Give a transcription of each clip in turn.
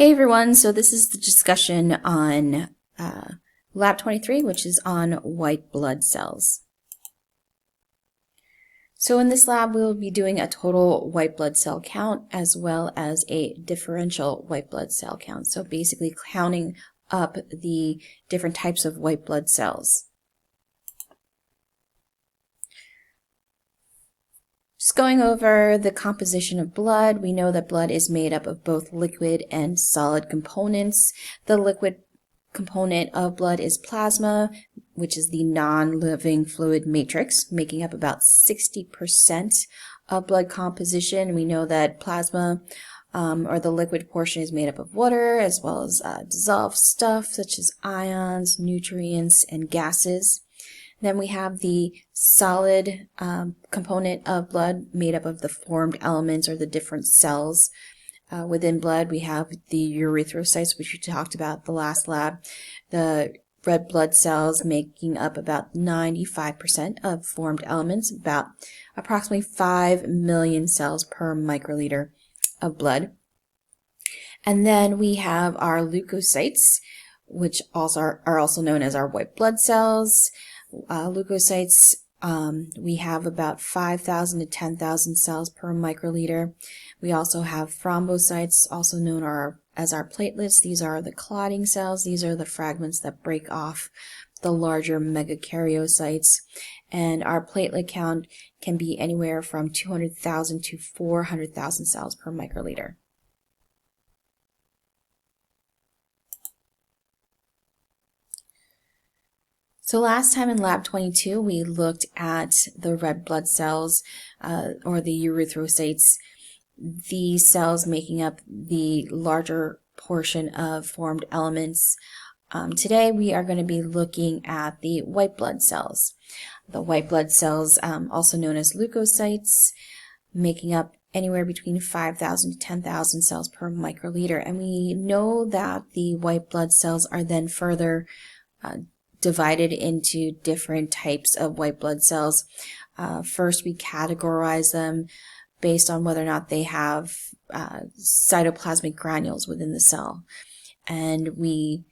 Hey everyone, so this is the discussion on Lab 23, which is on white blood cells. So in this lab, we'll be doing a total white blood cell count as well as a differential white blood cell count. So basically counting up the different types of white blood cells. Just going over the composition of blood, we know that blood is made up of both liquid and solid components. The liquid component of blood is plasma, which is the non-living fluid matrix, making up about 60% of blood composition. We know that plasma, or the liquid portion, is made up of water as well as dissolved stuff such as ions, nutrients, and gases. Then we have the solid component of blood made up of the formed elements or the different cells. Within blood, we have the erythrocytes, which we talked about the last lab. The red blood cells making up about 95% of formed elements, about approximately 5 million cells per microliter of blood. And then we have our leukocytes, which are also known as our white blood cells. Leukocytes, we have about 5,000 to 10,000 cells per microliter. We also have thrombocytes, also known as our platelets. These are the clotting cells. These are the fragments that break off the larger megakaryocytes. And our platelet count can be anywhere from 200,000 to 400,000 cells per microliter. So last time in Lab 22, we looked at the red blood cells, or the erythrocytes, these cells making up the larger portion of formed elements. Today we are going to be looking at the white blood cells. The white blood cells, also known as leukocytes, making up anywhere between 5,000 to 10,000 cells per microliter. And we know that the white blood cells are then further divided into different types of white blood cells. First, we categorize them based on whether or not they have cytoplasmic granules within the cell. And we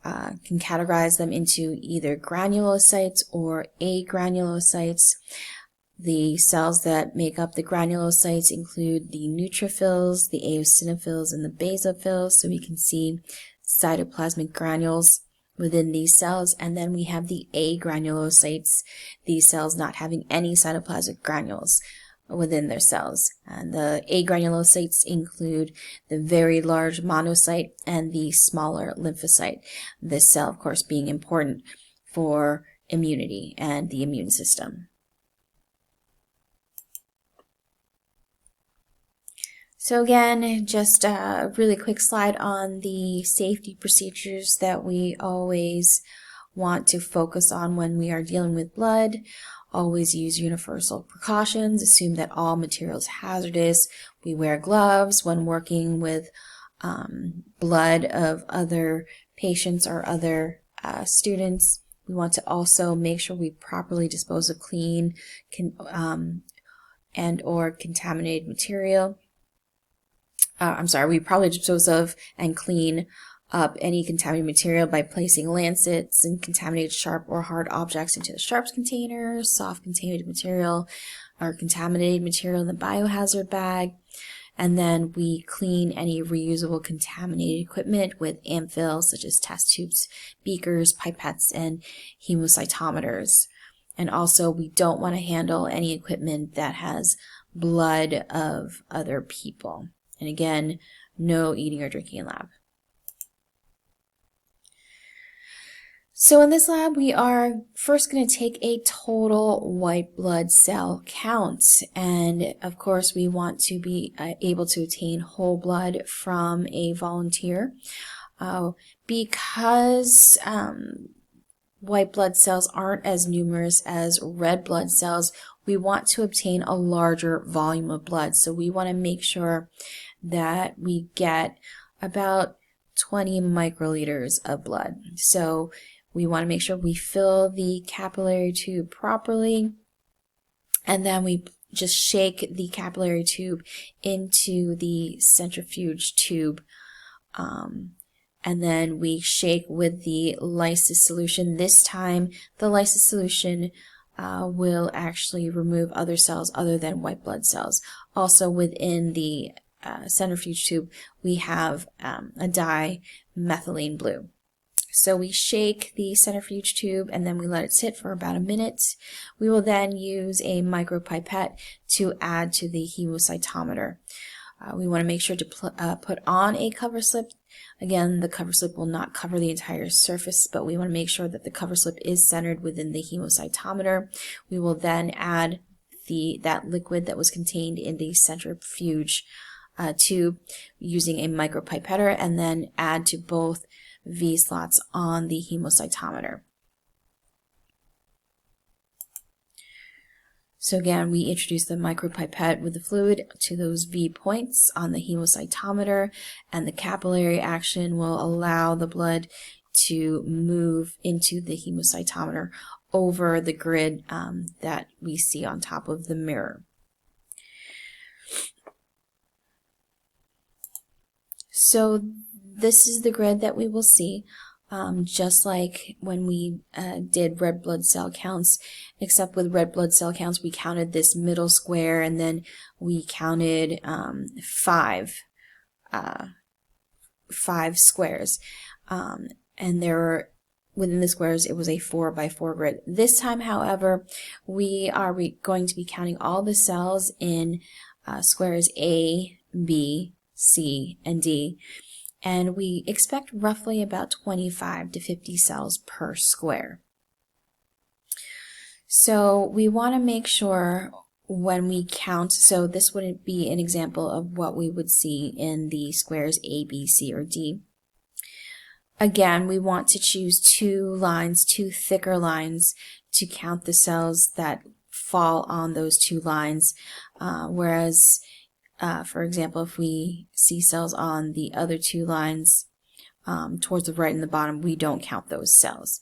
can categorize them into either granulocytes or agranulocytes. The cells that make up the granulocytes include the neutrophils, the eosinophils, and the basophils. So we can see cytoplasmic granules within these cells. And then we have the agranulocytes, these cells not having any cytoplasmic granules within their cells. And the agranulocytes include the very large monocyte and the smaller lymphocyte. This cell, of course, being important for immunity and the immune system. So again, just a really quick slide on the safety procedures that we always want to focus on when we are dealing with blood. Always use universal precautions. Assume that all material is hazardous. We wear gloves when working with blood of other patients or other students. We want to also make sure we properly dispose of clean and or contaminated material. We probably dispose of and clean up any contaminated material by placing lancets and contaminated sharp or hard objects into the sharps container, soft contaminated material or contaminated material in the biohazard bag. And then we clean any reusable contaminated equipment with amphils such as test tubes, beakers, pipettes, and hemocytometers. And also we don't want to handle any equipment that has blood of other people. And again, no eating or drinking in lab. So in this lab, we are first going to take a total white blood cell count. And of course, we want to be able to obtain whole blood from a volunteer. Because white blood cells aren't as numerous as red blood cells, we want to obtain a larger volume of blood. So we want to make sure that we get about 20 microliters of blood. So we want to make sure we fill the capillary tube properly, and then we just shake the capillary tube into the centrifuge tube and then we shake with the lysis solution. This time, the lysis solution will actually remove other cells other than white blood cells. Also, within the centrifuge tube, we have a dye, methylene blue. So we shake the centrifuge tube and then we let it sit for about a minute. We will then use a micropipette to add to the hemocytometer. We want to make sure to put on a cover slip. Again, the cover slip will not cover the entire surface, but we want to make sure that the cover slip is centered within the hemocytometer. We will then add that liquid that was contained in the centrifuge tube using a micropipetter, and then add to both V slots on the hemocytometer. So again, we introduce the micropipette with the fluid to those V points on the hemocytometer, and the capillary action will allow the blood to move into the hemocytometer over the grid that we see on top of the mirror. So this is the grid that we will see, just like when we did red blood cell counts, except with red blood cell counts we counted this middle square and then we counted five squares, and there were, within the squares it was a 4x4 grid. This time, however, we are going to be counting all the cells in squares A, B, C, and D. And we expect roughly about 25 to 50 cells per square. So we want to make sure when we count, so this wouldn't be an example of what we would see in the squares A, B, C, or D. Again, we want to choose two thicker lines to count the cells that fall on those two lines, whereas for example, if we see cells on the other two lines towards the right and the bottom, we don't count those cells.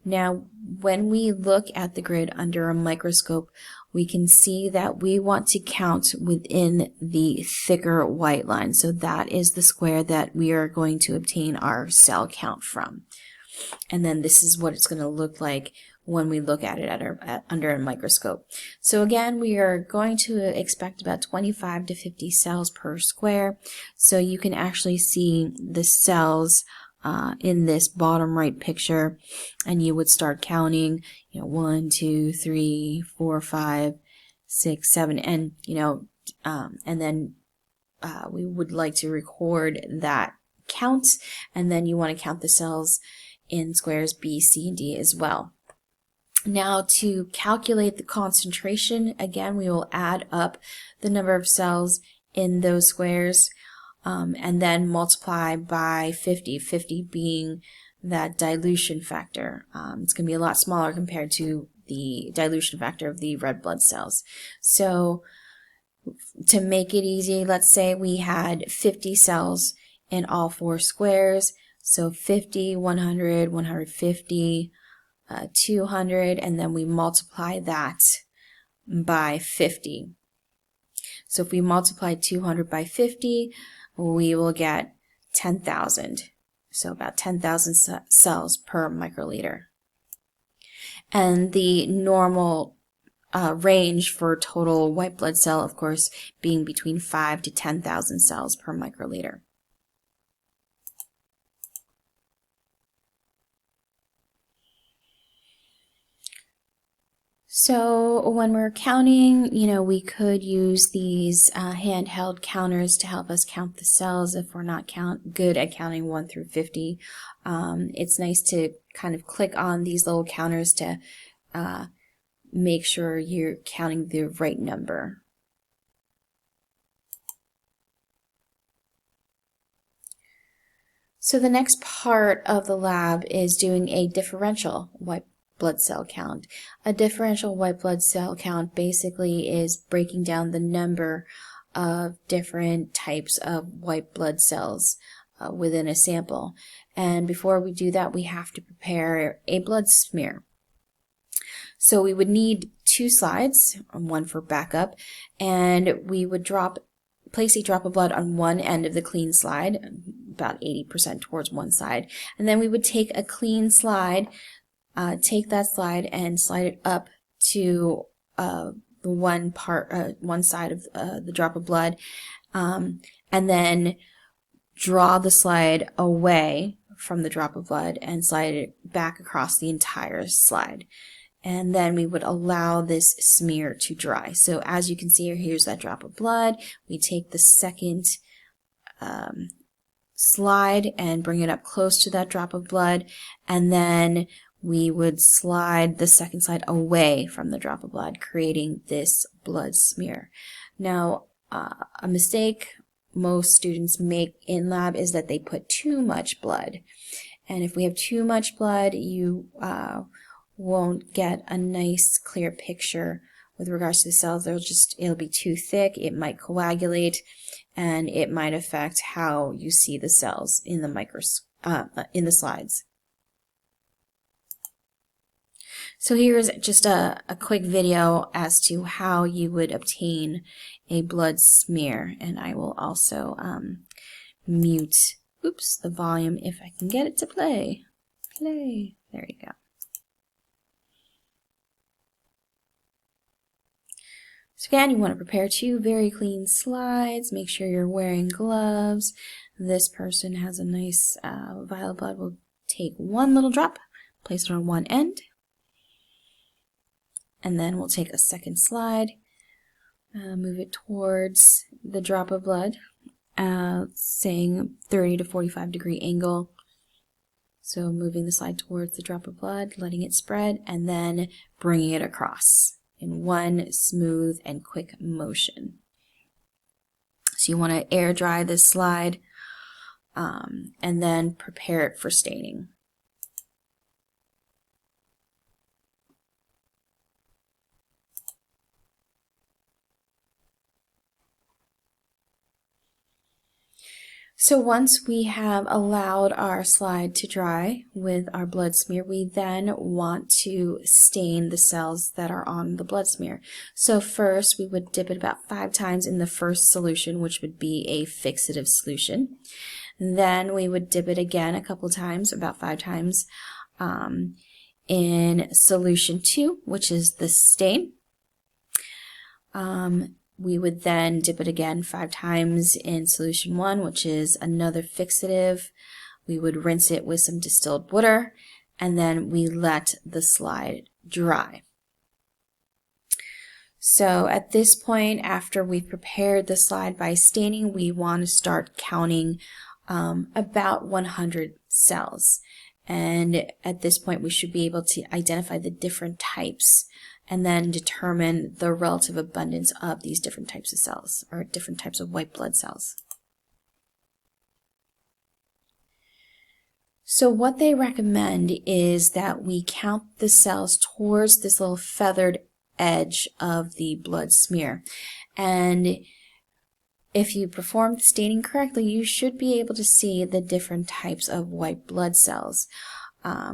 Now, when we look at the grid under a microscope, we can see that we want to count within the thicker white line. So that is the square that we are going to obtain our cell count from. And then this is what it's going to look like when we look at it under a microscope. So again, we are going to expect about 25 to 50 cells per square. So you can actually see the cells in this bottom right picture, and you would start counting, 1, 2, 3, 4, 5, 6, 7, and and then we would like to record that count, and then you want to count the cells in squares B, C, and D as well. Now, to calculate the concentration, again, we will add up the number of cells in those squares and then multiply by 50, 50 being that dilution factor. It's going to be a lot smaller compared to the dilution factor of the red blood cells. So to make it easy, let's say we had 50 cells in all four squares. So 50, 100, 150, 200, and then we multiply that by 50. So if we multiply 200 by 50, we will get 10,000. So about 10,000 cells per microliter. And the normal range for total white blood cell, of course, being between 5 to 10,000 cells per microliter. So when we're counting, we could use these handheld counters to help us count the cells if we're not good at counting 1 through 50. It's nice to kind of click on these little counters to make sure you're counting the right number. So the next part of the lab is doing a differential white blood cell count. A differential white blood cell count basically is breaking down the number of different types of white blood cells within a sample. And before we do that, we have to prepare a blood smear. So we would need 2 slides, one for backup, and we would place a drop of blood on one end of the clean slide, about 80% towards one side. And then we would take a clean slide, take that slide and slide it up to the one side of the drop of blood, and then draw the slide away from the drop of blood and slide it back across the entire slide. And then we would allow this smear to dry. So as you can see here, here's that drop of blood. We take the second slide and bring it up close to that drop of blood, and then we would slide the second slide away from the drop of blood, creating this blood smear. Now, a mistake most students make in lab is that they put too much blood. And if we have too much blood, you won't get a nice clear picture with regards to the cells. It'll be too thick, it might coagulate, and it might affect how you see the cells in the in the slides. So here's just a quick video as to how you would obtain a blood smear, and I will also mute the volume if I can get it to play. There you go. So again, you want to prepare 2 very clean slides. Make sure you're wearing gloves. This person has a nice vial of blood. We'll take 1 little drop, place it on one end, and then we'll take a second slide, move it towards the drop of blood, saying 30 to 45 degree angle. So moving the slide towards the drop of blood, letting it spread, and then bringing it across in one smooth and quick motion. So you want to air dry this slide and then prepare it for staining. So once we have allowed our slide to dry with our blood smear, we then want to stain the cells that are on the blood smear. So first we would dip it about 5 times in the first solution, which would be a fixative solution. Then we would dip it again a couple times, about 5 times, in solution 2, which is the stain. We would then dip it again 5 times in solution 1, which is another fixative. We would rinse it with some distilled water, and then we let the slide dry. So at this point, after we've prepared the slide by staining, we want to start counting about 100 cells. And at this point, we should be able to identify the different types and then determine the relative abundance of these different types of cells, or different types of white blood cells. So what they recommend is that we count the cells towards this little feathered edge of the blood smear. And if you perform the staining correctly, you should be able to see the different types of white blood cells.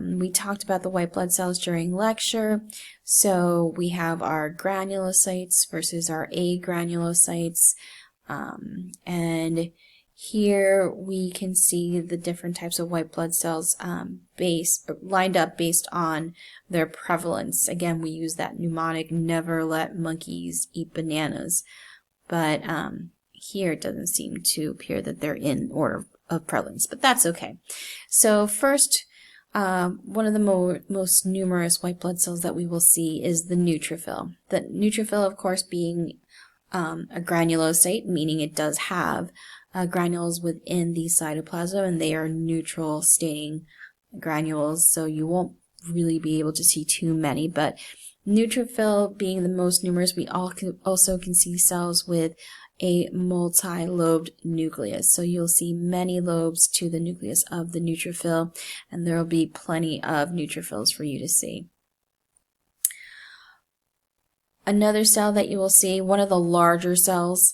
We talked about the white blood cells during lecture. So we have our granulocytes versus our agranulocytes. And here we can see the different types of white blood cells lined up based on their prevalence. Again, we use that mnemonic, never let monkeys eat bananas. But here it doesn't seem to appear that they're in order of prevalence, but that's okay. So first, one of the most numerous white blood cells that we will see is the neutrophil. The neutrophil, of course, being a granulocyte, meaning it does have granules within the cytoplasm, and they are neutral staining granules, so you won't really be able to see too many. But neutrophil being the most numerous, we also can see cells with a multi-lobed nucleus. So you'll see many lobes to the nucleus of the neutrophil, and there will be plenty of neutrophils for you to see. Another cell that you will see, one of the larger cells,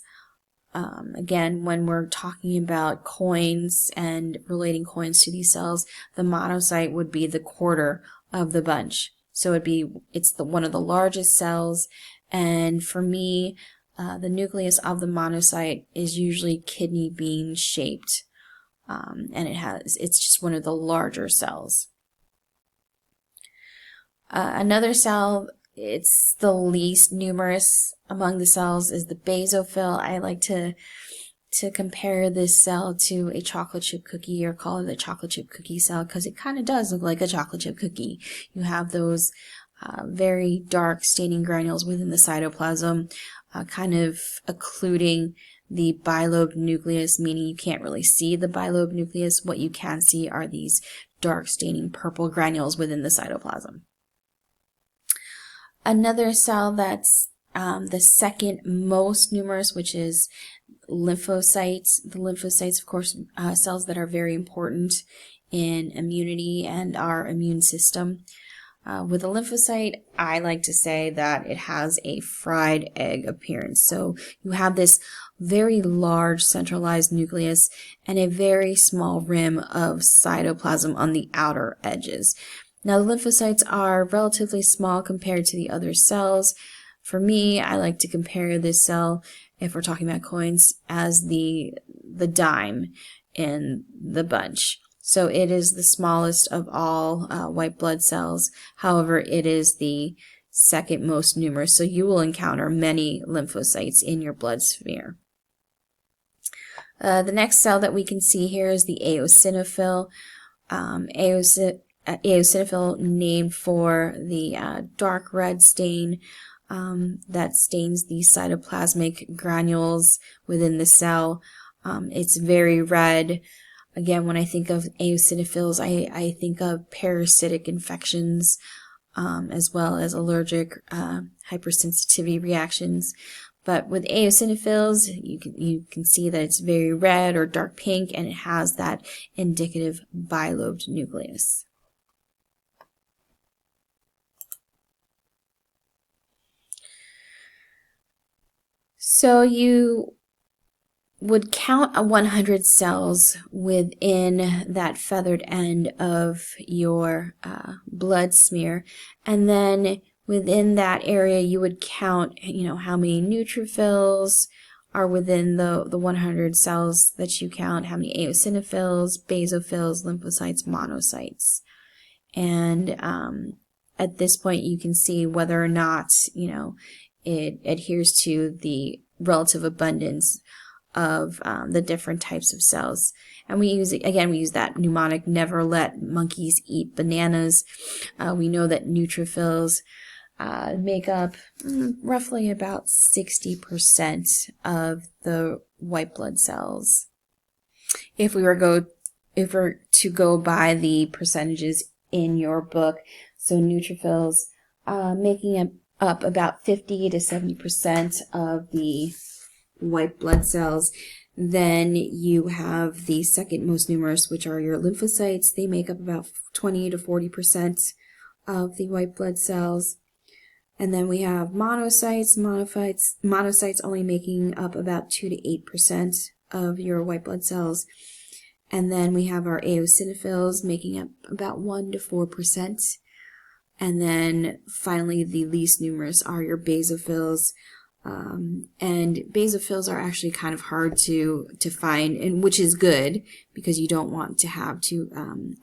again, when we're talking about coins and relating coins to these cells, the monocyte would be the quarter of the bunch. So it's one of the largest cells, and for me, the nucleus of the monocyte is usually kidney bean shaped. and it's just one of the larger cells. Another cell, it's the least numerous among the cells, is the basophil. I like to compare this cell to a chocolate chip cookie, or call it a chocolate chip cookie cell, because it kind of does look like a chocolate chip cookie. You have those very dark staining granules within the cytoplasm, kind of occluding the bilobed nucleus, meaning you can't really see the bilobed nucleus. What you can see are these dark staining purple granules within the cytoplasm. Another cell that's the second most numerous, which is lymphocytes. The lymphocytes, of course, cells that are very important in immunity and our immune system. With a lymphocyte, I like to say that it has a fried egg appearance. So you have this very large centralized nucleus and a very small rim of cytoplasm on the outer edges. Now, the lymphocytes are relatively small compared to the other cells. For me, I like to compare this cell, if we're talking about coins, as the dime in the bunch. So it is the smallest of all white blood cells. However, it is the second most numerous. So you will encounter many lymphocytes in your blood smear. The next cell that we can see here is the eosinophil. Eosinophil, named for the dark red stain that stains the cytoplasmic granules within the cell. It's very red. Again, when I think of eosinophils, I think of parasitic infections, as well as allergic hypersensitivity reactions. But with eosinophils, you can see that it's very red or dark pink, and it has that indicative bilobed nucleus. So you would count 100 cells within that feathered end of your blood smear, and then within that area you would count, how many neutrophils are within the 100 cells that you count, how many eosinophils, basophils, lymphocytes, monocytes. And at this point you can see whether or not, it adheres to the relative abundance of the different types of cells. And we use that mnemonic, never let monkeys eat bananas. We know that neutrophils make up roughly about 60% of the white blood cells. If we're to go by the percentages in your book, so neutrophils making up about 50 to 70% of the white blood cells. Then you have the second most numerous, which are your lymphocytes. They make up about 20 to 40% of the white blood cells. And then we have monocytes only making up about 2 to 8% of your white blood cells. And then we have our eosinophils making up about 1 to 4%. And then finally, the least numerous are your basophils. And basophils are actually kind of hard to find, and which is good, because you don't want to have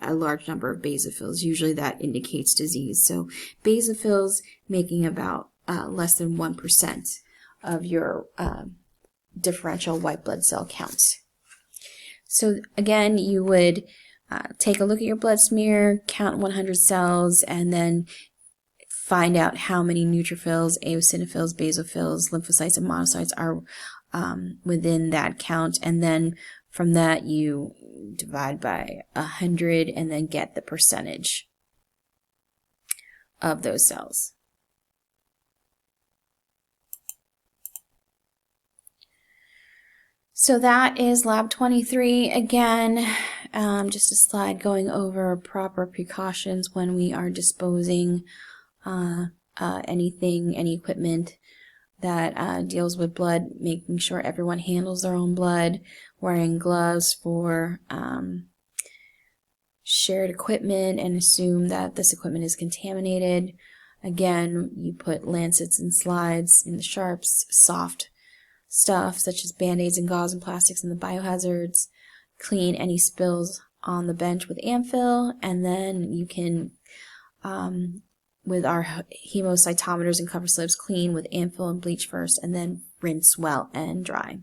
a large number of basophils. Usually that indicates disease. So basophils making about less than 1% of your differential white blood cell count. So again, you would take a look at your blood smear, count 100 cells, and then find out how many neutrophils, eosinophils, basophils, lymphocytes, and monocytes are within that count. And then from that, you divide by 100 and then get the percentage of those cells. So that is lab 23. Again, just a slide going over proper precautions when we are disposing any equipment that deals with blood, making sure everyone handles their own blood, wearing gloves for shared equipment, and assume that this equipment is contaminated. Again, you put lancets and slides in the sharps, soft stuff such as Band-Aids and gauze and plastics in the biohazards, clean any spills on the bench with Amphil, and then you can, with our hemocytometers and cover slips, clean with Amphil and bleach first, and then rinse well and dry.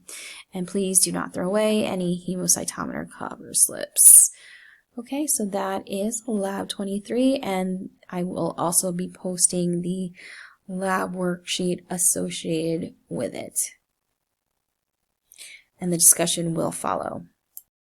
And please do not throw away any hemocytometer cover slips. Okay, so that is Lab 23, and I will also be posting the lab worksheet associated with it. And the discussion will follow.